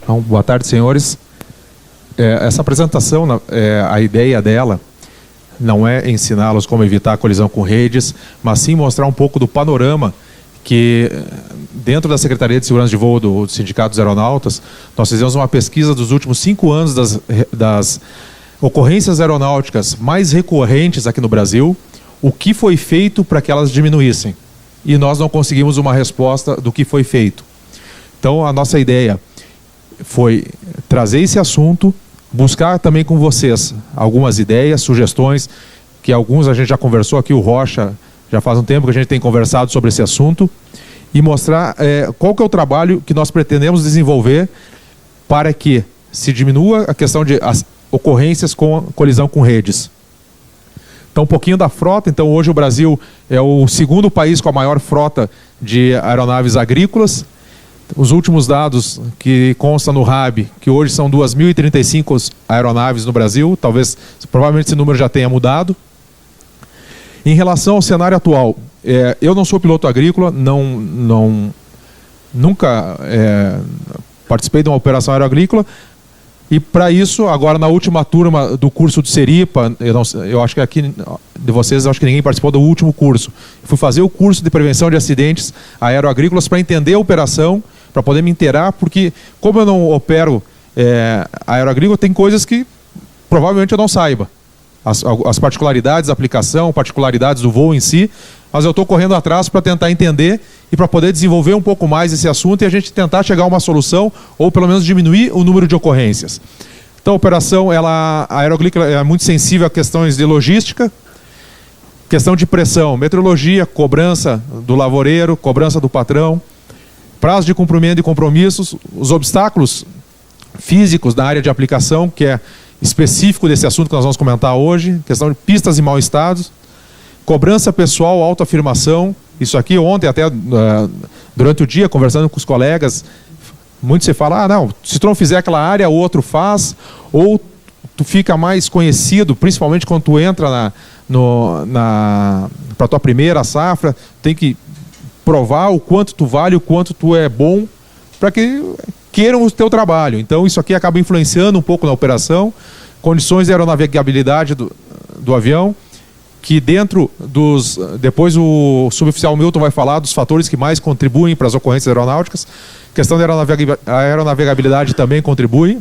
Então, boa tarde, senhores. Essa apresentação, a ideia dela não é ensiná-los como evitar a colisão com redes, mas sim mostrar um pouco do panorama que, dentro da Secretaria de Segurança de Voo do Sindicato dos Aeronautas, nós fizemos uma pesquisa dos últimos 5 anos das ocorrências aeronáuticas mais recorrentes aqui no Brasil, o que foi feito para que elas diminuíssem. E nós não conseguimos uma resposta do que foi feito. Então, a nossa ideia foi trazer esse assunto, buscar também com vocês algumas ideias, sugestões, que alguns a gente já conversou aqui, o Rocha, já faz um tempo que a gente tem conversado sobre esse assunto, e mostrar qual que é o trabalho que nós pretendemos desenvolver para que se diminua a questão de ocorrências com colisão com redes. Então, um pouquinho da frota. Então, hoje o Brasil é o segundo país com a maior frota de aeronaves agrícolas. Os últimos dados que constam no RAB, que hoje são 2.035 aeronaves no Brasil, provavelmente esse número já tenha mudado. Em relação ao cenário atual, eu não sou piloto agrícola, nunca participei de uma operação aeroagrícola, e para isso, agora na última turma do curso de Seripa, eu acho que aqui de vocês, eu acho que ninguém participou do último curso. Fui fazer o curso de prevenção de acidentes aeroagrícolas para entender a operação, para poder me inteirar, porque como eu não opero aeroagrícola, tem coisas que provavelmente eu não saiba. As particularidades da aplicação, particularidades do voo em si, mas eu estou correndo atrás para tentar entender e para poder desenvolver um pouco mais esse assunto e a gente tentar chegar a uma solução ou pelo menos diminuir o número de ocorrências. Então a operação, a aeroagrícola é muito sensível a questões de logística, questão de pressão, meteorologia, cobrança do lavoureiro, cobrança do patrão, prazo de cumprimento e compromissos, os obstáculos físicos da área de aplicação, que é específico desse assunto que nós vamos comentar hoje, questão de pistas em mau estado, cobrança pessoal, autoafirmação. Isso aqui ontem, até durante o dia, conversando com os colegas, muito se fala, não, se tu não fizer aquela área, o outro faz, ou tu fica mais conhecido, principalmente quando tu entra para a tua primeira safra, tem que provar o quanto tu vale, o quanto tu é bom, para que queiram o teu trabalho. Então isso aqui acaba influenciando um pouco na operação, condições de aeronavegabilidade do avião, que depois o suboficial Milton vai falar dos fatores que mais contribuem para as ocorrências aeronáuticas. A questão da aeronavegabilidade também contribui,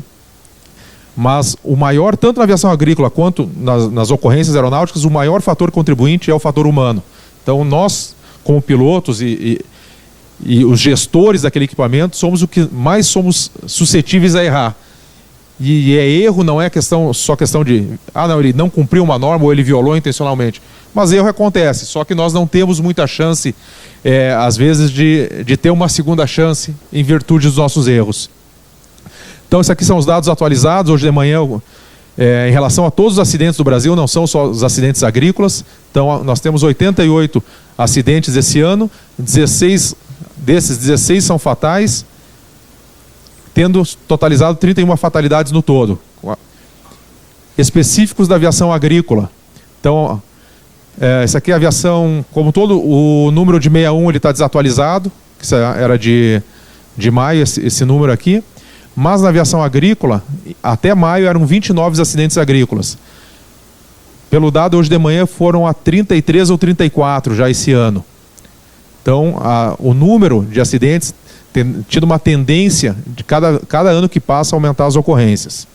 mas o maior, tanto na aviação agrícola quanto nas ocorrências aeronáuticas, o maior fator contribuinte é o fator humano. Então nós, como pilotos e os gestores daquele equipamento, somos o que mais somos suscetíveis a errar. E erro não é só questão de não, ele não cumpriu uma norma ou ele violou intencionalmente, mas erro acontece, só que nós não temos muita chance às vezes de ter uma segunda chance em virtude dos nossos erros. Então esses aqui são os dados atualizados hoje de manhã em relação a todos os acidentes do Brasil, não são só os acidentes agrícolas. Então nós temos 88 acidentes esse ano, 16 são fatais, tendo totalizado 31 fatalidades no todo, específicos da aviação agrícola. Então, essa aqui é a aviação, como todo, o número de 61 ele está desatualizado, que era de maio, esse número aqui, mas na aviação agrícola, até maio eram 29 acidentes agrícolas. Pelo dado hoje de manhã foram a 33 ou 34 já esse ano. Então, o número de acidentes tem tido uma tendência de cada ano que passa a aumentar as ocorrências.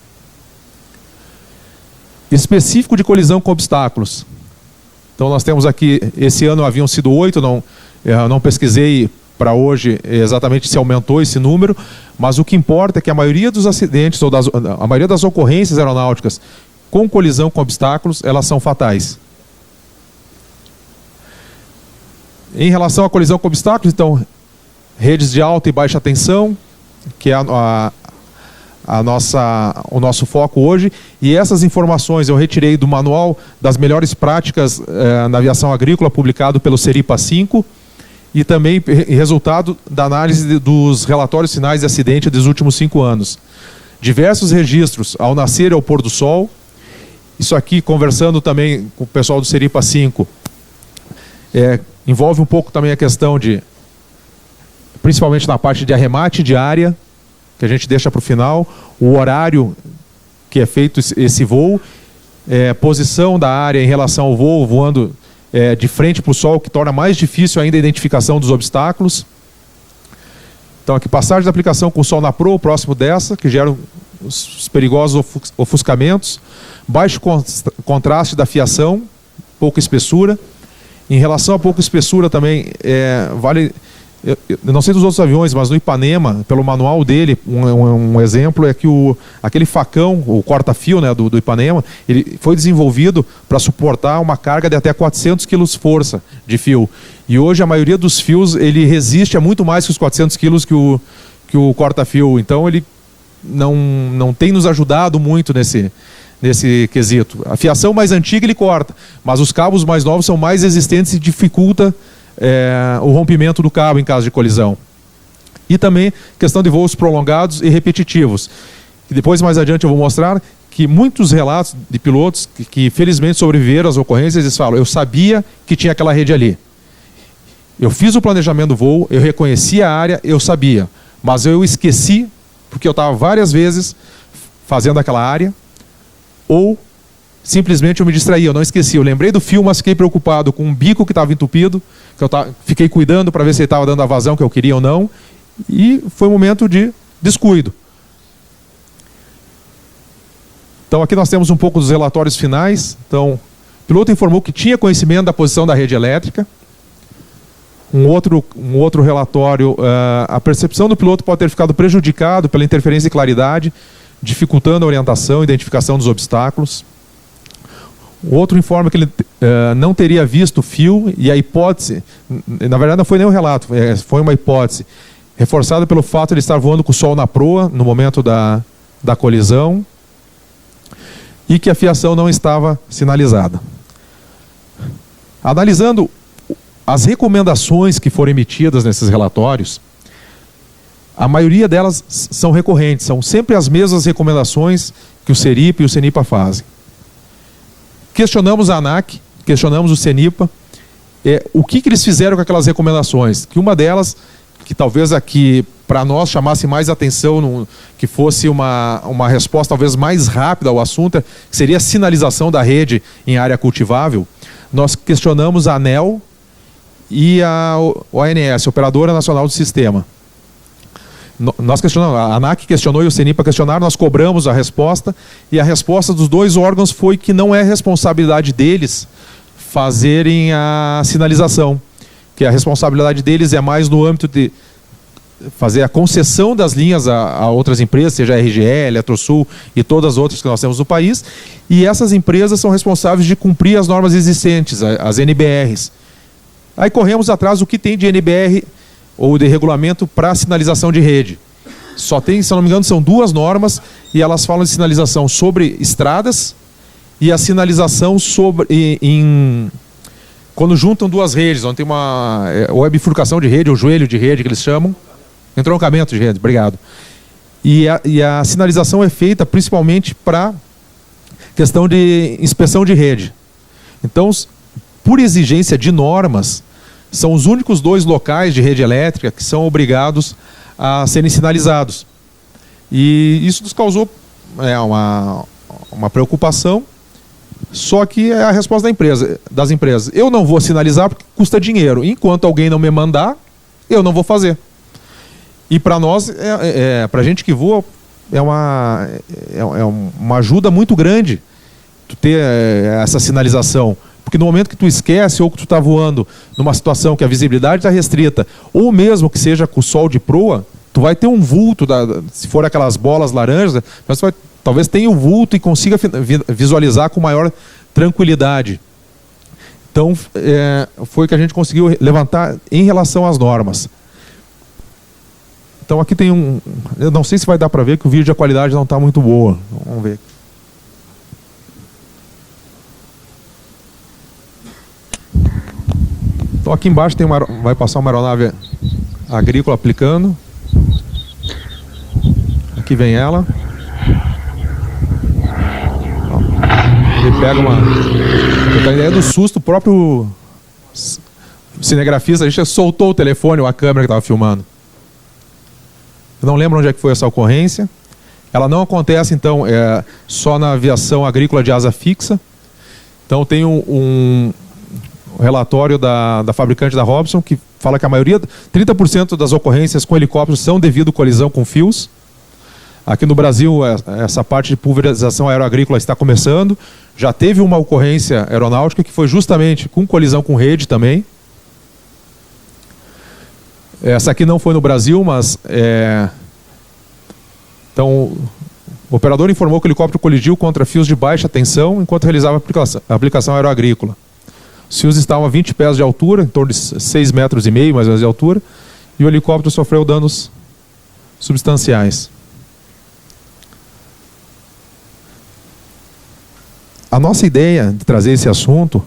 Específico de colisão com obstáculos. Então nós temos aqui, esse ano haviam sido 8, eu não pesquisei para hoje exatamente se aumentou esse número, mas o que importa é que a maioria dos acidentes, ou a maioria das ocorrências aeronáuticas com colisão com obstáculos, elas são fatais. Em relação à colisão com obstáculos, então, redes de alta e baixa tensão, que é o nosso foco hoje, e essas informações eu retirei do manual das melhores práticas na aviação agrícola, publicado pelo Seripa 5, e também resultado da análise dos relatórios finais de acidente dos últimos 5 anos. Diversos registros ao nascer e ao pôr do sol. Isso aqui, conversando também com o pessoal do Seripa 5, envolve um pouco também a questão de, principalmente na parte de arremate de área, que a gente deixa para o final, o horário que é feito esse voo, posição da área em relação ao voo, voando de frente para o sol, que torna mais difícil ainda a identificação dos obstáculos. Então aqui, passagem da aplicação com o sol na proa, próximo dessa, que gera os perigosos ofuscamentos, baixo contraste da fiação, pouca espessura. Em relação a pouca espessura também, vale... Eu não sei dos outros aviões, mas no Ipanema, pelo manual dele, um exemplo é que aquele facão, o corta-fio, né, do Ipanema, ele foi desenvolvido para suportar uma carga de até 400 kg força de fio. E hoje a maioria dos fios ele resiste a muito mais que os 400 kg que o corta-fio. Então ele não tem nos ajudado muito nesse quesito. A fiação mais antiga ele corta, mas os cabos mais novos são mais resistentes e dificulta o rompimento do cabo em caso de colisão. E também questão de voos prolongados e repetitivos. E depois, mais adiante, eu vou mostrar que muitos relatos de pilotos que felizmente sobreviveram às ocorrências, eles falam: eu sabia que tinha aquela rede ali. Eu fiz o planejamento do voo, eu reconheci a área, eu sabia. Mas eu esqueci, porque eu estava várias vezes fazendo aquela área, ou simplesmente eu me distraí, eu não esqueci. Eu lembrei do fio, mas fiquei preocupado com um bico que estava entupido, que fiquei cuidando para ver se ele estava dando a vazão que eu queria ou não, e foi um momento de descuido. Então aqui nós temos um pouco dos relatórios finais. Então, o piloto informou que tinha conhecimento da posição da rede elétrica. Um outro relatório, a percepção do piloto pode ter ficado prejudicado pela interferência de claridade, dificultando a orientação e identificação dos obstáculos. O outro informa que ele não teria visto o fio, e a hipótese, na verdade não foi nem um relato, foi uma hipótese, reforçada pelo fato de ele estar voando com o sol na proa no momento da colisão, e que a fiação não estava sinalizada. Analisando as recomendações que foram emitidas nesses relatórios, a maioria delas são recorrentes, são sempre as mesmas recomendações que o CERIPA e o CENIPA fazem. Questionamos a ANAC, questionamos o CENIPA, o que eles fizeram com aquelas recomendações. Que uma delas, que talvez aqui para nós chamasse mais atenção, que fosse uma resposta talvez mais rápida ao assunto, que seria a sinalização da rede em área cultivável. Nós questionamos a ANEEL e a ONS, Operadora Nacional do Sistema. Nós questionamos, a ANAC questionou e o CENIPA questionaram, nós cobramos a resposta, e a resposta dos dois órgãos foi que não é responsabilidade deles fazerem a sinalização, que a responsabilidade deles é mais no âmbito de fazer a concessão das linhas a outras empresas, seja a RGE, Eletrosul e todas as outras que nós temos no país, e essas empresas são responsáveis de cumprir as normas existentes, as NBRs. Aí corremos atrás do que tem de NBR ou de regulamento para sinalização de rede. Só tem, se eu não me engano, são 2 normas, e elas falam de sinalização sobre estradas e a sinalização quando juntam 2 redes, onde tem ou é bifurcação de rede, ou joelho de rede, que eles chamam, entroncamento de rede, obrigado. E a sinalização é feita principalmente para questão de inspeção de rede. Então, por exigência de normas, são os únicos 2 locais de rede elétrica que são obrigados a serem sinalizados. E isso nos causou uma preocupação, só que é a resposta das empresas. Eu não vou sinalizar porque custa dinheiro. Enquanto alguém não me mandar, eu não vou fazer. E para nós, para a gente que voa, é uma ajuda muito grande tu ter essa sinalização. Porque no momento que tu esquece, ou que tu está voando numa situação que a visibilidade está restrita, ou mesmo que seja com o sol de proa, tu vai ter um vulto, se for aquelas bolas laranjas, mas talvez tenha um vulto e consiga visualizar com maior tranquilidade. Então, foi o que a gente conseguiu levantar em relação às normas. Então aqui tem eu não sei se vai dar para ver, que o vídeo, a qualidade não está muito boa. Vamos ver. Então aqui embaixo vai passar uma aeronave agrícola aplicando. Aqui vem ela. Ele pega a ideia do susto, o próprio cinegrafista, a gente soltou o telefone ou a câmera que estava filmando. Eu não lembro onde é que foi essa ocorrência. Ela não acontece, então, só na aviação agrícola de asa fixa. Então, tem um relatório da fabricante da Robson que fala que a maioria, 30% das ocorrências com helicópteros são devido à colisão com fios. Aqui no Brasil, essa parte de pulverização aeroagrícola está começando. Já teve uma ocorrência aeronáutica que foi justamente com colisão com rede também. Essa aqui não foi no Brasil, mas... Então, o operador informou que o helicóptero colidiu contra fios de baixa tensão enquanto realizava a aplicação aeroagrícola. Os fios estavam a 20 pés de altura, em torno de 6,5 metros mais ou menos de altura, e o helicóptero sofreu danos substanciais. A nossa ideia de trazer esse assunto,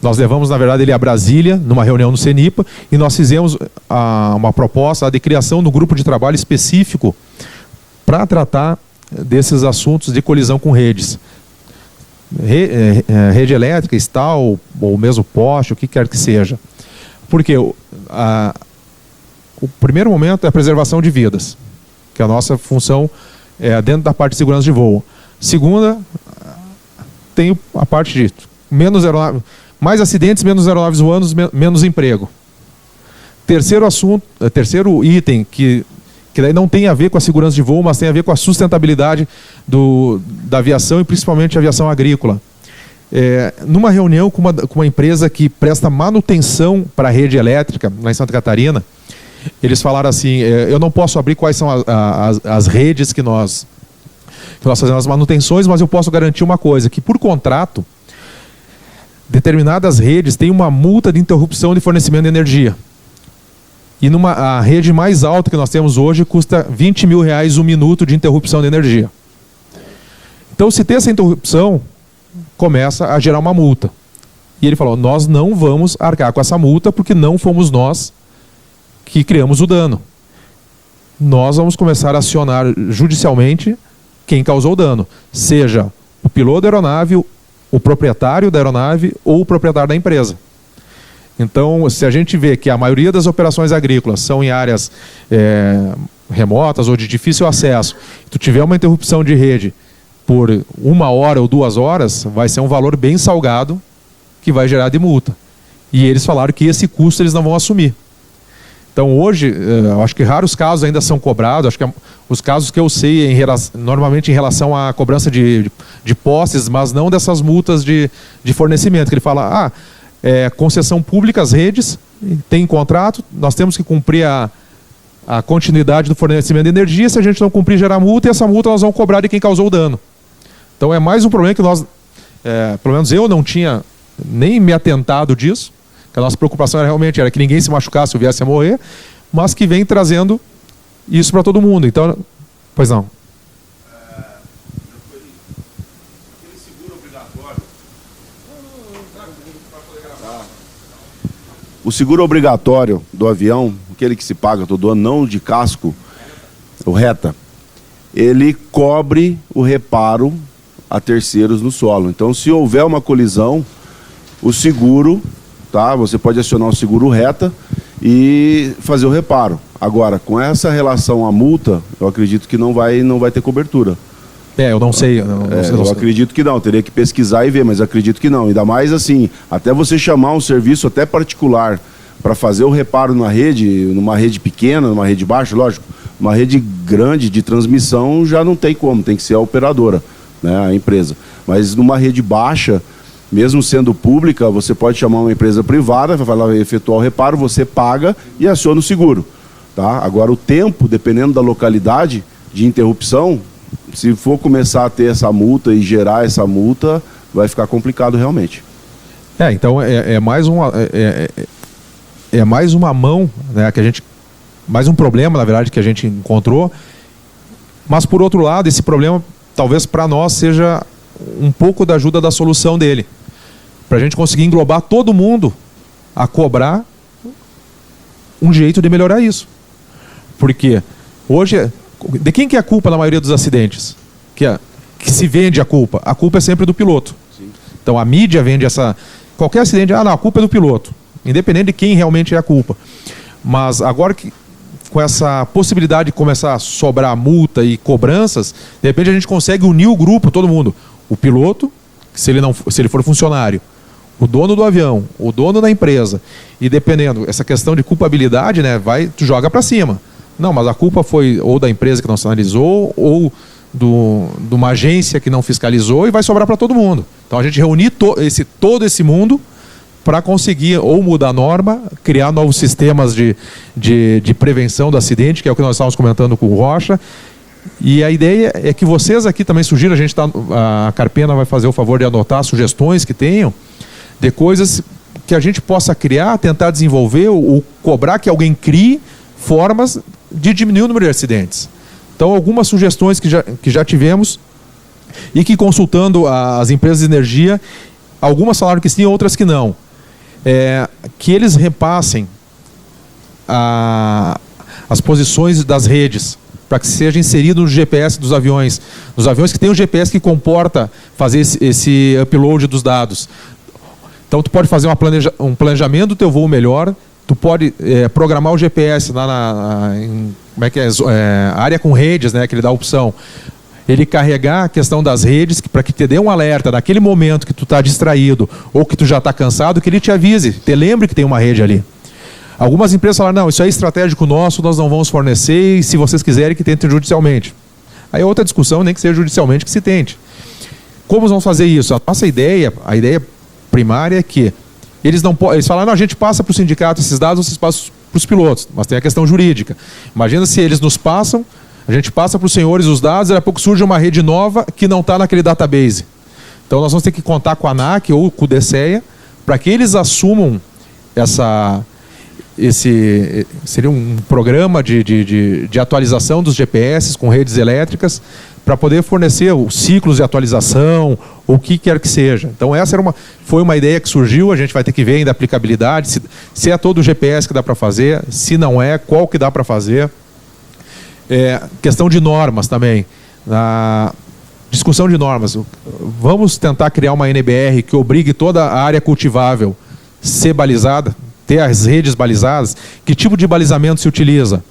nós levamos, na verdade, ele a Brasília, numa reunião no CENIPA, e nós fizemos uma proposta de criação de um grupo de trabalho específico para tratar desses assuntos de colisão com redes. Rede elétrica, stall, ou mesmo poste, o que quer que seja. Porque o primeiro momento é a preservação de vidas, que é a nossa função dentro da parte de segurança de voo. Segunda, tem a parte de mais acidentes, menos aeronaves voando, menos emprego. Terceiro item, que daí não tem a ver com a segurança de voo, mas tem a ver com a sustentabilidade da aviação e principalmente a aviação agrícola. Numa reunião com uma empresa que presta manutenção para a rede elétrica, lá em Santa Catarina, eles falaram assim, eu não posso abrir quais são as redes que nós fazemos as manutenções, mas eu posso garantir uma coisa, que por contrato, determinadas redes têm uma multa de interrupção de fornecimento de energia. E a rede mais alta que nós temos hoje custa R$20 mil um minuto de interrupção de energia. Então, se tem essa interrupção, começa a gerar uma multa. E ele falou, nós não vamos arcar com essa multa porque não fomos nós que criamos o dano. Nós vamos começar a acionar judicialmente quem causou o dano, seja o piloto da aeronave, o proprietário da aeronave ou o proprietário da empresa. Então, se a gente vê que a maioria das operações agrícolas são em áreas remotas ou de difícil acesso, tu tiver uma interrupção de rede por 1 hora ou 2 horas, vai ser um valor bem salgado que vai gerar de multa. E eles falaram que esse custo eles não vão assumir. Então, hoje, eu acho que raros casos ainda são cobrados. Acho que os casos que eu sei, normalmente em relação à cobrança de postes, mas não dessas multas de fornecimento. Que ele fala, concessão pública às redes, tem contrato, nós temos que cumprir a continuidade do fornecimento de energia. Se a gente não cumprir, gerar multa, e essa multa nós vamos cobrar de quem causou o dano. Então, é mais um problema que nós, pelo menos eu não tinha nem me atentado disso. Que a nossa preocupação realmente era que ninguém se machucasse ou viesse a morrer, mas que vem trazendo isso para todo mundo. Então, pois não. Aquele seguro obrigatório. O seguro obrigatório do avião, aquele que se paga todo ano, não de casco, o reta, ele cobre o reparo a terceiros no solo. Então, se houver uma colisão, o seguro... Tá? Você pode acionar o seguro reta e fazer o reparo. Agora, com essa relação à multa, eu acredito que não vai ter cobertura. Eu não sei. Eu acredito que não, teria que pesquisar e ver, mas acredito que não. Ainda mais assim, até você chamar um serviço até particular para fazer o reparo numa rede pequena, numa rede baixa, lógico, uma rede grande de transmissão já não tem como, tem que ser a operadora, né, a empresa. Mas numa rede baixa, mesmo sendo pública, você pode chamar uma empresa privada, vai lá efetuar o reparo, você paga e aciona o seguro. Tá? Agora, o tempo, dependendo da localidade de interrupção, se for começar a ter essa multa e gerar essa multa, vai ficar complicado realmente. Então é mais uma mão, né, mais um problema, na verdade, que a gente encontrou. Mas, por outro lado, esse problema, talvez para nós, seja um pouco da ajuda da solução dele. Para a gente conseguir englobar todo mundo a cobrar um jeito de melhorar isso. Porque hoje, de quem que é a culpa na maioria dos acidentes? Que se vende a culpa. A culpa é sempre do piloto. Sim. Então a mídia vende qualquer acidente, a culpa é do piloto. Independente de quem realmente é a culpa. Mas agora, essa possibilidade de começar a sobrar multa e cobranças, de repente a gente consegue unir o grupo, todo mundo. O piloto, se ele for funcionário, o dono do avião, o dono da empresa, e dependendo, essa questão de culpabilidade, né, tu joga para cima. Não, mas a culpa foi ou da empresa que não sinalizou, ou de uma agência que não fiscalizou, e vai sobrar para todo mundo. Então a gente reunir todo esse mundo para conseguir ou mudar a norma, criar novos sistemas de prevenção do acidente, que é o que nós estávamos comentando com o Rocha. E a ideia é que vocês aqui também sugiram, a Carpena vai fazer o favor de anotar sugestões que tenham, de coisas que a gente possa criar, tentar desenvolver ou cobrar que alguém crie formas de diminuir o número de acidentes. Então, algumas sugestões que já tivemos e que, consultando as empresas de energia, algumas falaram que sim, outras que não. Que eles repassem as posições das redes para que seja inserido no GPS dos aviões. Nos aviões que tem o GPS que comporta fazer esse upload dos dados. Então, tu pode fazer um planejamento do teu voo melhor, tu pode programar o GPS área com redes, né, que ele dá a opção. Ele carregar a questão das redes para que te dê um alerta naquele momento que tu está distraído ou que tu já está cansado, que ele te avise, te lembre que tem uma rede ali. Algumas empresas falaram, não, isso é estratégico nosso, nós não vamos fornecer, e se vocês quiserem que tentem judicialmente. Aí é outra discussão, nem que seja judicialmente que se tente. Como vamos fazer isso? A nossa ideia, a ideia primária é que eles falaram, não, a gente passa para o sindicato esses dados, vocês passam para os pilotos, mas tem a questão jurídica. Imagina se eles nos passam, a gente passa para os senhores os dados, e daqui a pouco surge uma rede nova que não está naquele database. Então nós vamos ter que contar com a ANAC ou com o DSEA para que eles assumam seria um programa de atualização dos GPS com redes elétricas para poder fornecer os ciclos de atualização, ou o que quer que seja. Então essa foi uma ideia que surgiu, a gente vai ter que ver ainda a aplicabilidade, se é todo o GPS que dá para fazer, se não é, qual que dá para fazer. Questão de normas também. Discussão de normas. Vamos tentar criar uma NBR que obrigue toda a área cultivável a ser balizada, ter as redes balizadas. Que tipo de balizamento se utiliza?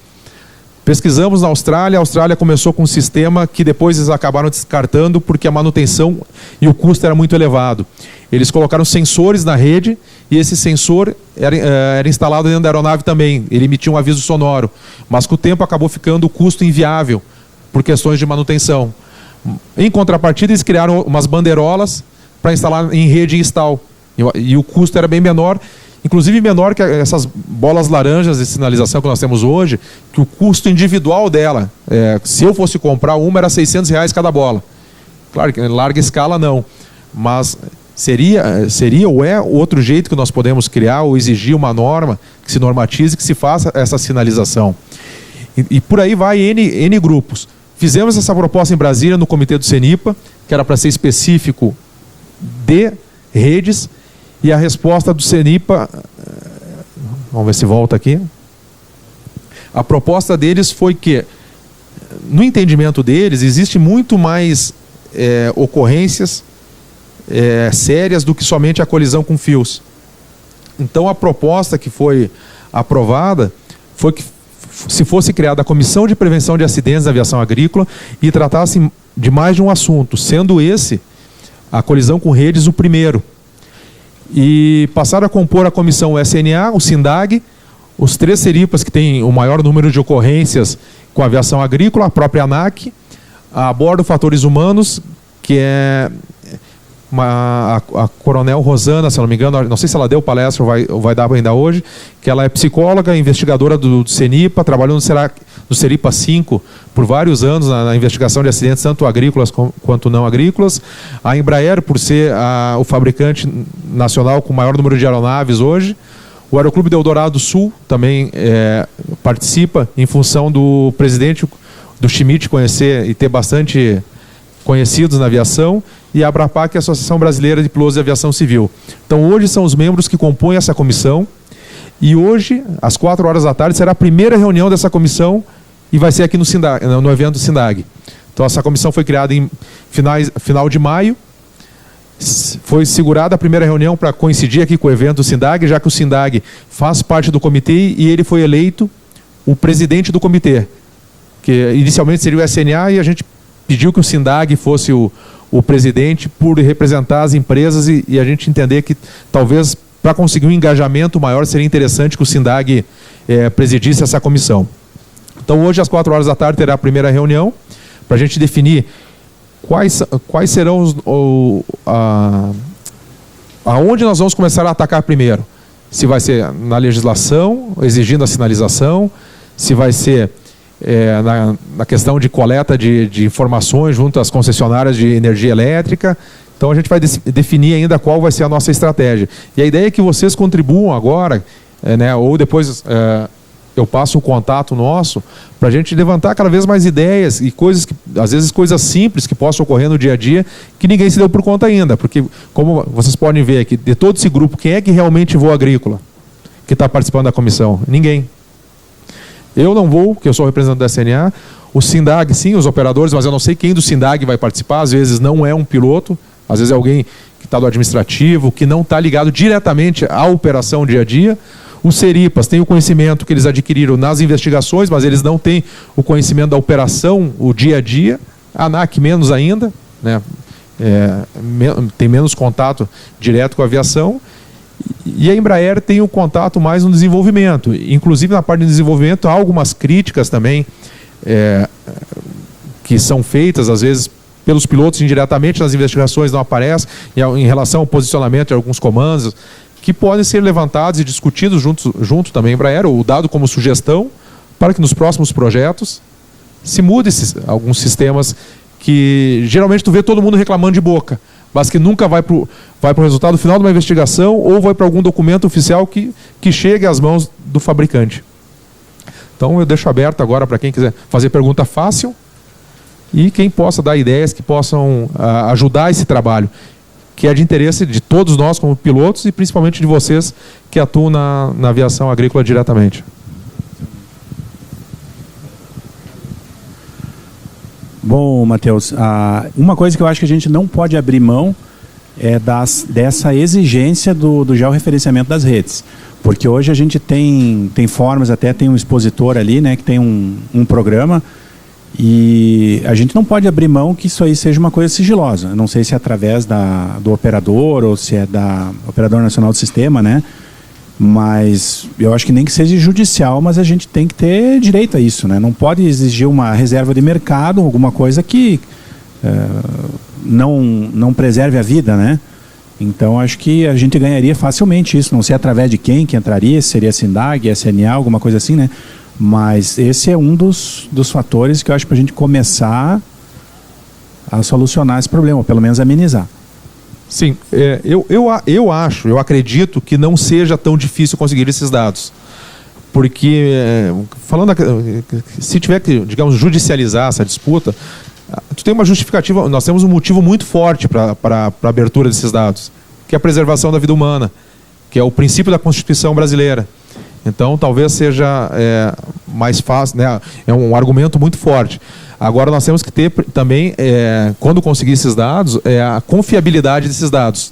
Pesquisamos na Austrália, a Austrália começou com um sistema que depois eles acabaram descartando porque a manutenção e o custo era muito elevado. Eles colocaram sensores na rede e esse sensor era instalado dentro da aeronave também. Ele emitia um aviso sonoro, mas com o tempo acabou ficando o custo inviável por questões de manutenção. Em contrapartida, eles criaram umas bandeirolas para instalar em rede install e o custo era bem menor. Inclusive menor que essas bolas laranjas de sinalização que nós temos hoje, que o custo individual dela, se eu fosse comprar uma, era R$600 cada bola. Claro que em larga escala não, mas seria ou é outro jeito que nós podemos criar ou exigir uma norma que se normatize, que se faça essa sinalização. E por aí vai N grupos. Fizemos essa proposta em Brasília no comitê do CENIPA, que era para ser específico de redes. E a resposta do CENIPA, vamos ver se volta aqui. A proposta deles foi que, no entendimento deles, existe muito mais ocorrências sérias do que somente a colisão com fios. Então a proposta que foi aprovada foi que se fosse criada a Comissão de Prevenção de Acidentes da Aviação Agrícola e tratasse de mais de um assunto, sendo esse, a colisão com redes, o primeiro. E passaram a compor a comissão SNA, o SINDAG, os 3 CERIPAs que têm o maior número de ocorrências com a aviação agrícola, a própria ANAC, a bordo fatores humanos, que é a Coronel Rosana, se não me engano, não sei se ela deu palestra ou vai dar ainda hoje, que ela é psicóloga, investigadora do CENIPA, trabalhou no CERIPA 5 por vários anos na investigação de acidentes, tanto agrícolas quanto não agrícolas. A Embraer, por ser o fabricante nacional com o maior número de aeronaves hoje. O Aeroclube do Eldorado do Sul também participa em função do presidente do Schmidt conhecer e ter bastante conhecidos na aviação, e a ABRAPAC, que é a Associação Brasileira de Pilotos de Aviação Civil. Então hoje são os membros que compõem essa comissão, e hoje, às 16h, será a primeira reunião dessa comissão, e vai ser aqui no evento do SINDAG. Então essa comissão foi criada em final de maio, foi segurada a primeira reunião para coincidir aqui com o evento do SINDAG, já que o SINDAG faz parte do comitê e ele foi eleito o presidente do comitê, que inicialmente seria o SNA, e a gente pediu que o SINDAG fosse o presidente por representar as empresas e a gente entender que talvez para conseguir um engajamento maior seria interessante que o SINDAG presidisse essa comissão. Então hoje às 16h terá a primeira reunião para a gente definir quais serão aonde nós vamos começar a atacar primeiro. Se vai ser na legislação, exigindo a sinalização, se vai ser na questão de coleta de informações junto às concessionárias de energia elétrica. Então a gente vai definir ainda qual vai ser a nossa estratégia. E a ideia é que vocês contribuam agora, ou depois eu passo o contato nosso, para a gente levantar cada vez mais ideias e coisas, às vezes coisas simples que possam ocorrer no dia a dia, que ninguém se deu por conta ainda. Porque, como vocês podem ver aqui, de todo esse grupo, quem é que realmente voa agrícola, que está participando da comissão? Ninguém. Eu não vou, porque eu sou representante da SNA. O SINDAG, sim, os operadores, mas eu não sei quem do SINDAG vai participar. Às vezes não é um piloto, às vezes é alguém que está do administrativo, que não está ligado diretamente à operação dia a dia. Os Seripas têm o conhecimento que eles adquiriram nas investigações, mas eles não têm o conhecimento da operação, o dia a dia. A ANAC menos ainda, tem menos contato direto com a aviação. E a Embraer tem o contato mais no desenvolvimento. Inclusive, na parte de desenvolvimento, há algumas críticas também que são feitas, às vezes, pelos pilotos indiretamente, nas investigações não aparece, em relação ao posicionamento de alguns comandos, que podem ser levantados e discutidos junto também à Embraer, ou dado como sugestão, para que nos próximos projetos se mude alguns sistemas que geralmente tu vê todo mundo reclamando de boca, mas que nunca vai para o resultado final de uma investigação ou vai para algum documento oficial que chegue às mãos do fabricante. Então eu deixo aberto agora para quem quiser fazer pergunta fácil e quem possa dar ideias que possam ajudar esse trabalho, que é de interesse de todos nós como pilotos e principalmente de vocês que atuam na aviação agrícola diretamente. Bom, Matheus, uma coisa que eu acho que a gente não pode abrir mão é dessa exigência do georreferenciamento das redes. Porque hoje a gente tem formas, até tem um expositor ali, que tem um programa, e a gente não pode abrir mão que isso aí seja uma coisa sigilosa. Eu não sei se é através do operador ou se é da Operador Nacional do Sistema, mas eu acho que nem que seja judicial, mas a gente tem que ter direito a isso, Não pode exigir uma reserva de mercado, alguma coisa que não preserve a vida, Então acho que a gente ganharia facilmente isso. Não sei através de quem que entraria, se seria SINDAG, SNA, alguma coisa assim, Mas esse é um dos fatores que eu acho para a gente começar a solucionar esse problema, ou pelo menos amenizar. Sim, eu acredito que não seja tão difícil conseguir esses dados. Porque, se tiver que, digamos, judicializar essa disputa, tu tem uma justificativa, nós temos um motivo muito forte para a abertura desses dados, que é a preservação da vida humana, que é o princípio da Constituição brasileira. Então, talvez seja mais fácil, é um argumento muito forte. Agora, nós temos que ter também, quando conseguir esses dados, a confiabilidade desses dados,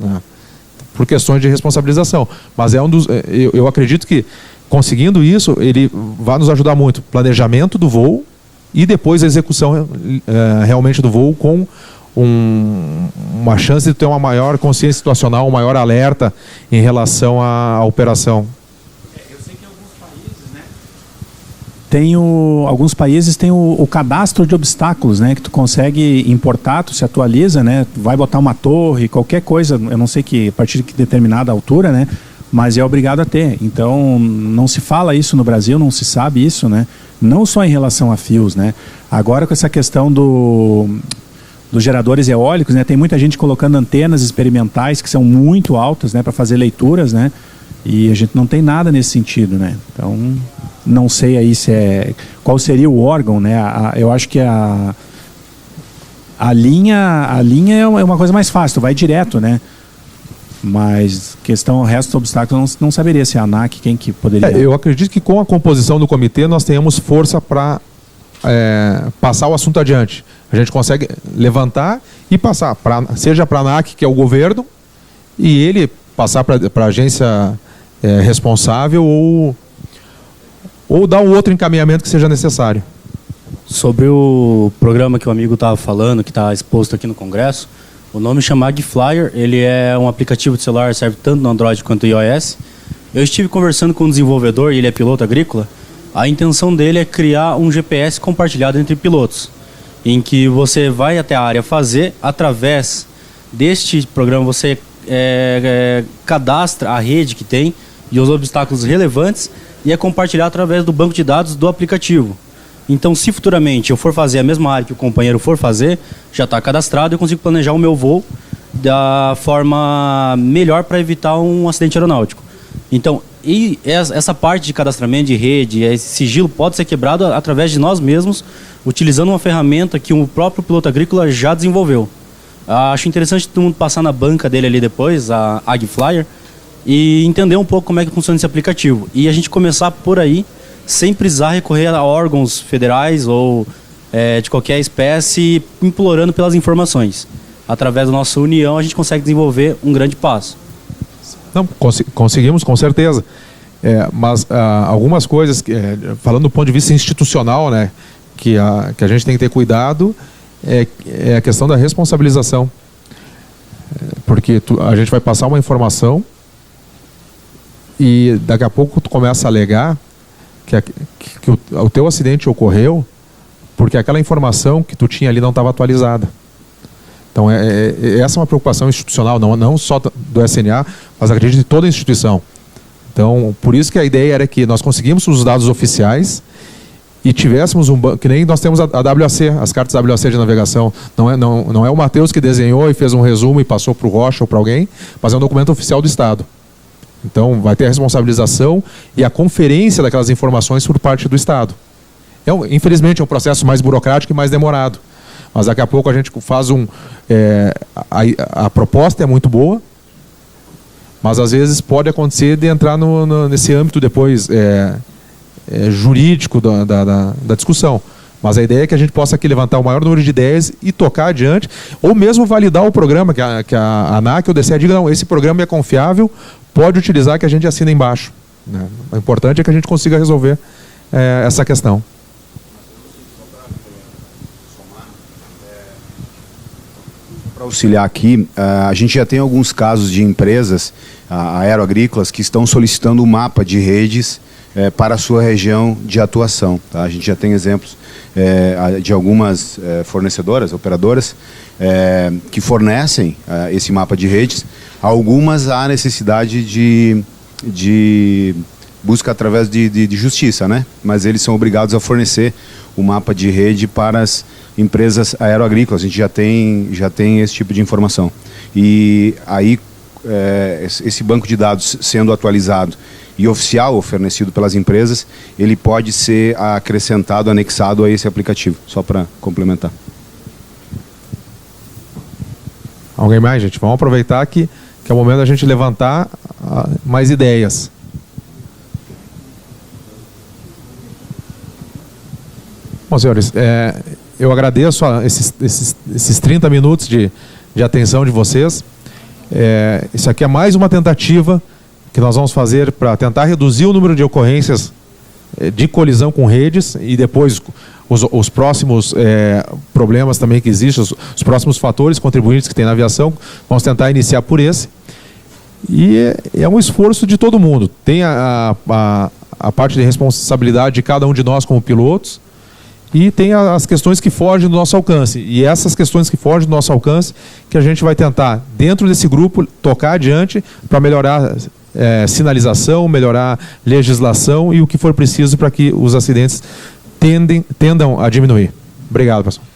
por questões de responsabilização. Mas eu acredito que, conseguindo isso, ele vai nos ajudar muito. Planejamento do voo e depois a execução realmente do voo com uma chance de ter uma maior consciência situacional, um maior alerta em relação à operação. Alguns países têm o cadastro de obstáculos, que tu consegue importar, tu se atualiza, vai botar uma torre, qualquer coisa, eu não sei a partir de que determinada altura, mas é obrigado a ter. Então, não se fala isso no Brasil, não se sabe isso, não só em relação a fios, Agora, com essa questão dos geradores eólicos, tem muita gente colocando antenas experimentais que são muito altas, para fazer leituras, e a gente não tem nada nesse sentido, Então, não sei aí qual seria o órgão, eu acho que a linha é uma coisa mais fácil, tu vai direto, Mas o resto do obstáculo não saberia se é a ANAC, quem que poderia... Eu acredito que com a composição do comitê nós tenhamos força para passar o assunto adiante. A gente consegue levantar e passar, seja para a ANAC, que é o governo, e ele passar para a agência responsável ou dar um outro encaminhamento que seja necessário. Sobre o programa que o amigo estava falando, que está exposto aqui no Congresso, o nome chama AgFlyer, ele é um aplicativo de celular, serve tanto no Android quanto no iOS. Eu estive conversando com um desenvolvedor, ele é piloto agrícola. A intenção dele é criar um GPS compartilhado entre pilotos, em que você vai até a área fazer, através deste programa você cadastra a rede que tem e os obstáculos relevantes e é compartilhado através do banco de dados do aplicativo. Então, se futuramente eu for fazer a mesma área que o companheiro for fazer, já está cadastrado e eu consigo planejar o meu voo da forma melhor para evitar um acidente aeronáutico. Então, e essa parte de cadastramento de rede, esse sigilo pode ser quebrado através de nós mesmos, utilizando uma ferramenta que o próprio piloto agrícola já desenvolveu. Acho interessante todo mundo passar na banca dele ali depois, a AgFlyer, e entender um pouco como é que funciona esse aplicativo. E a gente começar por aí, sem precisar recorrer a órgãos federais ou de qualquer espécie, implorando pelas informações. Através da nossa união, a gente consegue desenvolver um grande passo. Não, conseguimos, com certeza. Mas algumas coisas, falando do ponto de vista institucional, né, que a gente tem que ter cuidado, é a questão da responsabilização. Porque a gente vai passar uma informação e daqui a pouco tu começa a alegar que o teu acidente ocorreu porque aquela informação que tu tinha ali não estava atualizada. Então, essa é uma preocupação institucional, não só do SNA, mas acredito de toda a instituição. Então, por isso que a ideia era que nós conseguimos os dados oficiais e tivéssemos um banco, que nem nós temos a WAC, as cartas WAC de navegação. Não é o Matheus que desenhou e fez um resumo e passou para o Rocha ou para alguém, mas é um documento oficial do Estado. Então, vai ter a responsabilização e a conferência daquelas informações por parte do Estado. Infelizmente, é um processo mais burocrático e mais demorado. Mas daqui a pouco a gente faz a proposta é muito boa, mas às vezes pode acontecer de entrar nesse âmbito depois jurídico da discussão. Mas a ideia é que a gente possa aqui levantar o maior número de ideias e tocar adiante, ou mesmo validar o programa, que a ANAC ou o DCE diga, não, esse programa é confiável, pode utilizar, que a gente assina embaixo. Né? O importante é que a gente consiga resolver essa questão. Para auxiliar aqui, a gente já tem alguns casos de empresas aeroagrícolas que estão solicitando um mapa de redes para a sua região de atuação. Tá? A gente já tem exemplos de algumas fornecedoras, operadoras, que fornecem esse mapa de redes. Algumas há necessidade de busca através de justiça, né? Mas eles são obrigados a fornecer o mapa de rede para as empresas aeroagrícolas. A gente já tem esse tipo de informação. E aí, esse banco de dados sendo atualizado e oficial ou fornecido pelas empresas, ele pode ser acrescentado, anexado a esse aplicativo, só para complementar. Alguém mais, gente? Vamos aproveitar que é o momento da gente levantar mais ideias. Bom, senhores, eu agradeço esses 30 minutos de atenção de vocês. Isso aqui é mais uma tentativa que nós vamos fazer para tentar reduzir o número de ocorrências de colisão com redes e depois os próximos problemas também que existem, os próximos fatores contribuintes que tem na aviação. Vamos tentar iniciar por esse. E é um esforço de todo mundo. Tem a parte de responsabilidade de cada um de nós como pilotos, e tem as questões que fogem do nosso alcance. E essas questões que fogem do nosso alcance que a gente vai tentar, dentro desse grupo, tocar adiante para melhorar sinalização, melhorar legislação e o que for preciso para que os acidentes tendam a diminuir. Obrigado, pessoal.